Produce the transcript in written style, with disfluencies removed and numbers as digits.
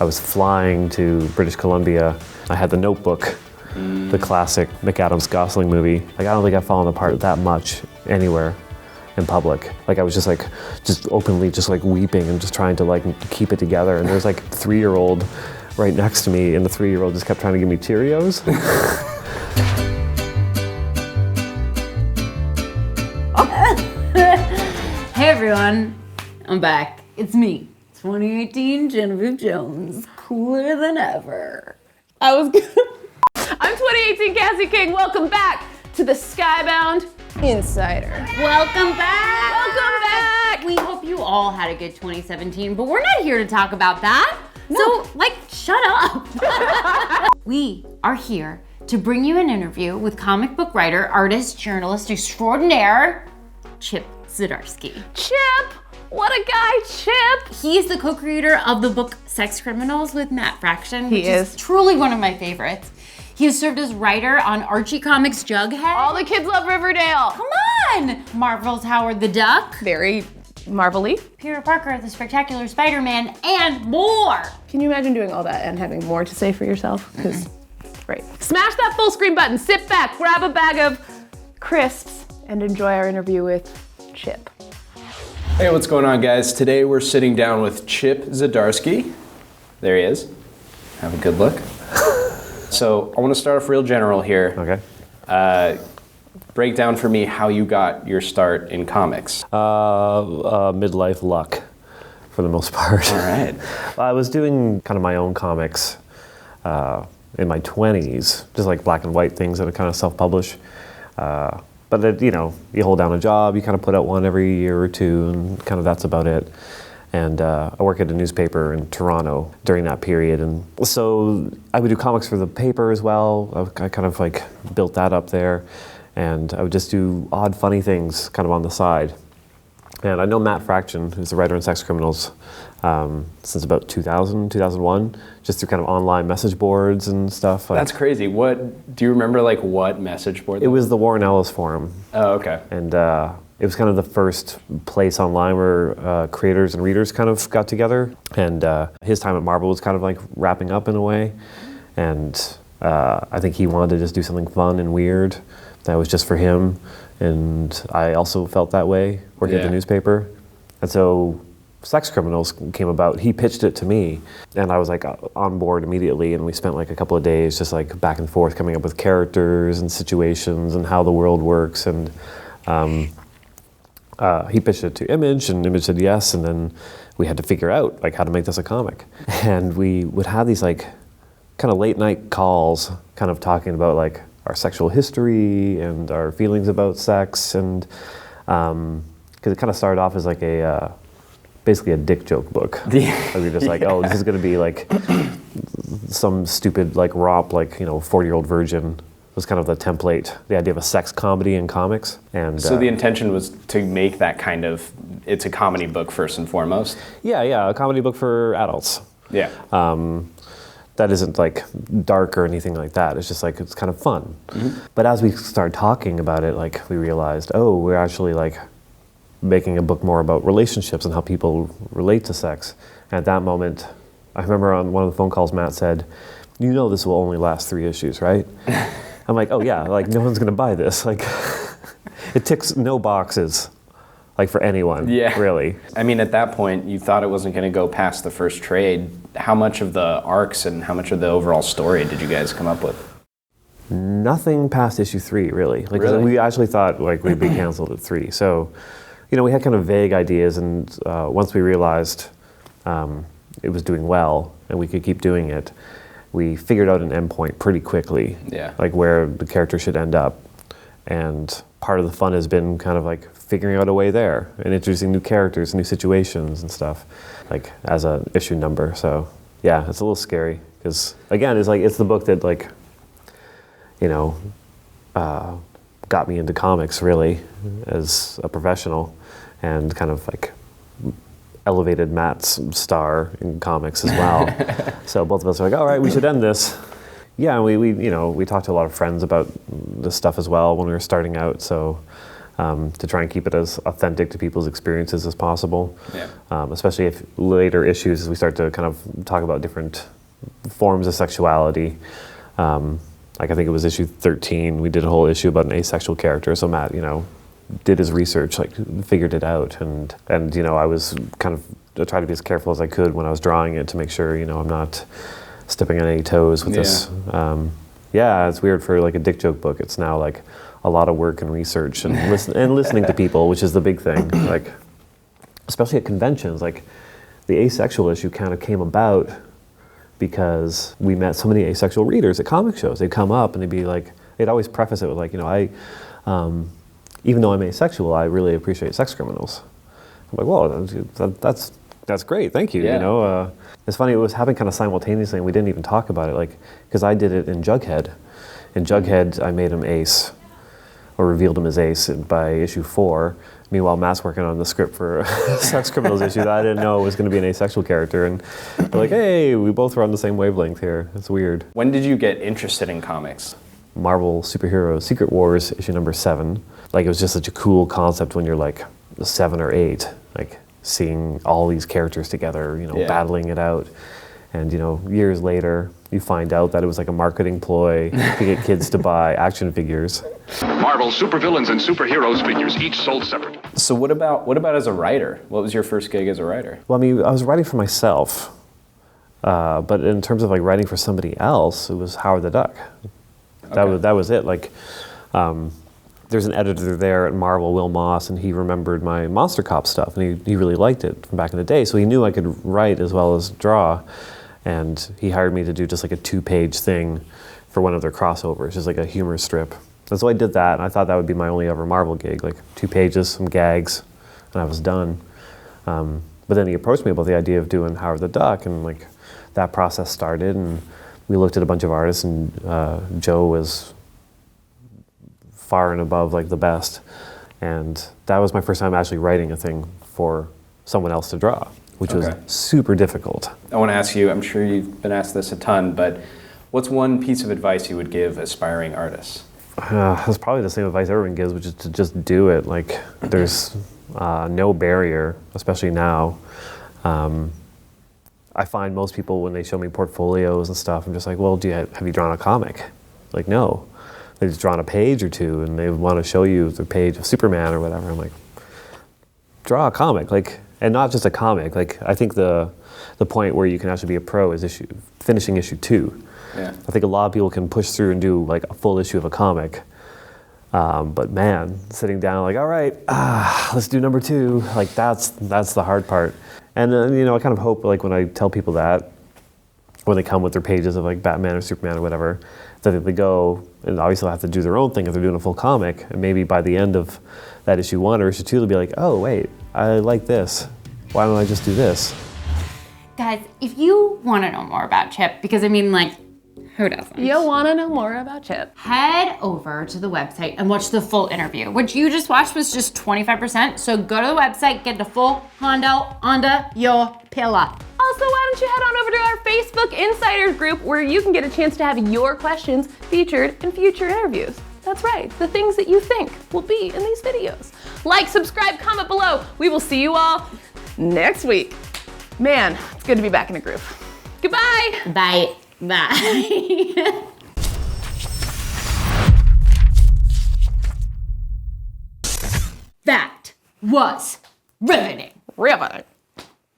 I was flying to British Columbia. I had The Notebook, the classic McAdams Gosling movie. Like, I don't think I've fallen apart that much anywhere in public. Like, I was just openly weeping and just trying to keep it together. And there's like a 3-year-old right next to me, and the 3-year-old just kept trying to give me Cheerios. Hey everyone, I'm back. It's me, 2018 Genevieve Jones, cooler than ever. I'm 2018 Cassie King. Welcome back to the Skybound Insider. Welcome back! Welcome back! We hope you all had a good 2017, but we're not here to talk about that. No. So, shut up. We are here to bring you an interview with comic book writer, artist, journalist extraordinaire, Chip Zdarsky. Chip! What a guy, Chip! He is the co-creator of the book Sex Criminals with Matt Fraction, which is is truly one of my favorites. He has served as writer on Archie Comics' Jughead. All the kids love Riverdale. Come on! Marvel's Howard the Duck. Very Marvel-y. Peter Parker, the Spectacular Spider-Man, and more! Can you imagine doing all that and having more to say for yourself? Because, right. Smash that full screen button, sit back, grab a bag of crisps, and enjoy our interview with Chip. Hey, what's going on, guys? Today we're sitting down with Chip Zdarsky. There he is. Have a good look. So I want to start off real general here. Okay. Break down for me how you got your start in comics. Midlife luck, for the most part. All right. I was doing kind of my own comics in my 20s, just like black and white things that I kind of self-publish. But then, you hold down a job, you kind of put out one every year or two, and kind of that's about it. And I work at a newspaper in Toronto during that period. And so I would do comics for the paper as well. I kind of built that up there. And I would just do odd, funny things kind of on the side. And I know Matt Fraction, who's the writer on Sex Criminals, since about 2000, 2001, just through kind of online message boards and stuff. That's crazy. What, do you remember what message board? It was the Warren Ellis Forum. Oh, okay. And it was kind of the first place online where creators and readers kind of got together. And his time at Marvel was kind of wrapping up in a way. And I think he wanted to just do something fun and weird that was just for him. And I also felt that way working at the newspaper. And so Sex Criminals came about. He pitched it to me, and I was on board immediately, and we spent a couple of days just back and forth coming up with characters and situations and how the world works. And he pitched it to Image, and Image said yes, and then we had to figure out how to make this a comic. And we would have these kind of late night calls kind of talking about our sexual history and our feelings about sex, and because it kind of started off as basically a dick joke book. We were just oh, this is going to be some stupid romp, 40-year-old virgin was kind of the template, the idea of a sex comedy in comics. And so the intention was to make that it's a comedy book first and foremost? Yeah, a comedy book for adults. Yeah. That isn't dark or anything like that. It's just it's kind of fun. Mm-hmm. But as we started talking about it, we realized, oh, we're actually making a book more about relationships and how people relate to sex. And at that moment, I remember on one of the phone calls, Matt said, this will only last 3 issues, right? I'm oh yeah, no one's gonna buy this. It ticks no boxes. For anyone, really. I mean, at that point, you thought it wasn't going to go past the first trade. How much of the arcs and how much of the overall story did you guys come up with? Nothing past issue 3, really. Really? We actually thought we'd be canceled at 3. So, we had kind of vague ideas, and once we realized it was doing well and we could keep doing it, we figured out an endpoint pretty quickly. Yeah. Where the character should end up. And part of the fun has been kind of figuring out a way there and introducing new characters, new situations and stuff, as an issue number. So yeah, it's a little scary because again, it's the book that got me into comics really as a professional, and kind of elevated Matt's star in comics as well. So both of us are all right, we should end this. Yeah, we talked to a lot of friends about this stuff as well when we were starting out. So to try and keep it as authentic to people's experiences as possible. Yeah. Especially if later issues, as we start to kind of talk about different forms of sexuality. Like I think it was issue 13, we did a whole issue about an asexual character. So Matt, did his research, like figured it out, and I was kind of I tried to be as careful as I could when I was drawing it to make sure I'm not stepping on any toes with this. It's weird for like a dick joke book. It's now like a lot of work and research and listening to people, which is the big thing. Like especially at conventions, like the asexual issue kind of came about because we met so many asexual readers at comic shows. They'd come up and they'd be like, they'd always preface it with like, even though I'm asexual, I really appreciate sex criminals. I'm like, well, that's great, thank you. Yeah. It's funny, it was happening kind of simultaneously, and we didn't even talk about it, like, because I did it in Jughead. In Jughead, I made him ace, or revealed him as ace by issue 4. Meanwhile, Matt's working on the script for sex criminals issue that I didn't know was going to be an asexual character, and they're like, hey, we both were on the same wavelength here. It's weird. When did you get interested in comics? Marvel Superhero Secret Wars issue number 7. Like, it was just such a cool concept when you're like 7 or 8, like seeing all these characters together, battling it out. And years later, you find out that it was like a marketing ploy to get kids to buy action figures. Marvel supervillains and superheroes figures, each sold separately. So what about as a writer? What was your first gig as a writer? Well, I mean, I was writing for myself, but in terms of like writing for somebody else, it was Howard the Duck. Okay. That was it. Like, there's an editor there at Marvel, Will Moss, and he remembered my Monster Cop stuff, and he really liked it from back in the day. So he knew I could write as well as draw, and he hired me to do just like a 2-page thing for one of their crossovers, just like a humor strip. And so I did that, and I thought that would be my only ever Marvel gig, like 2 pages, some gags, and I was done. But then he approached me about the idea of doing Howard the Duck, and like that process started, and we looked at a bunch of artists, and Joe was far and above like the best, and that was my first time actually writing a thing for someone else to draw, which was super difficult. I want to ask you, I'm sure you've been asked this a ton, but what's one piece of advice you would give aspiring artists? That's probably the same advice everyone gives, which is to just do it. Like, there's no barrier, especially now. I find most people, when they show me portfolios and stuff, I'm just like, well, have you drawn a comic? Like, no. They've just drawn a page or two, and they want to show you the page of Superman or whatever. I'm like, draw a comic, like, and not just a comic. Like, I think the point where you can actually be a pro is finishing issue 2. Yeah. I think a lot of people can push through and do like a full issue of a comic, but man, sitting down like, all right, let's do number 2. Like that's the hard part. And I kind of hope, like, when I tell people that, when they come with their pages of like Batman or Superman or whatever, that they go, and obviously they'll have to do their own thing if they're doing a full comic, and maybe by the end of that issue 1 or issue 2, they'll be like, oh wait, I like this. Why don't I just do this? Guys, if you want to know more about Chip, because I mean, like, who doesn't? You want to know more about Chip? Head over to the website and watch the full interview, which you just watched was just 25%. So go to the website, get the full hondo under your pillow. Also, why don't you head on over to our Facebook Insiders group, where you can get a chance to have your questions featured in future interviews. That's right, the things that you think will be in these videos. Like, subscribe, comment below. We will see you all next week. Man, it's good to be back in a groove. Goodbye. Bye. Bye. That was riveting. Riveting.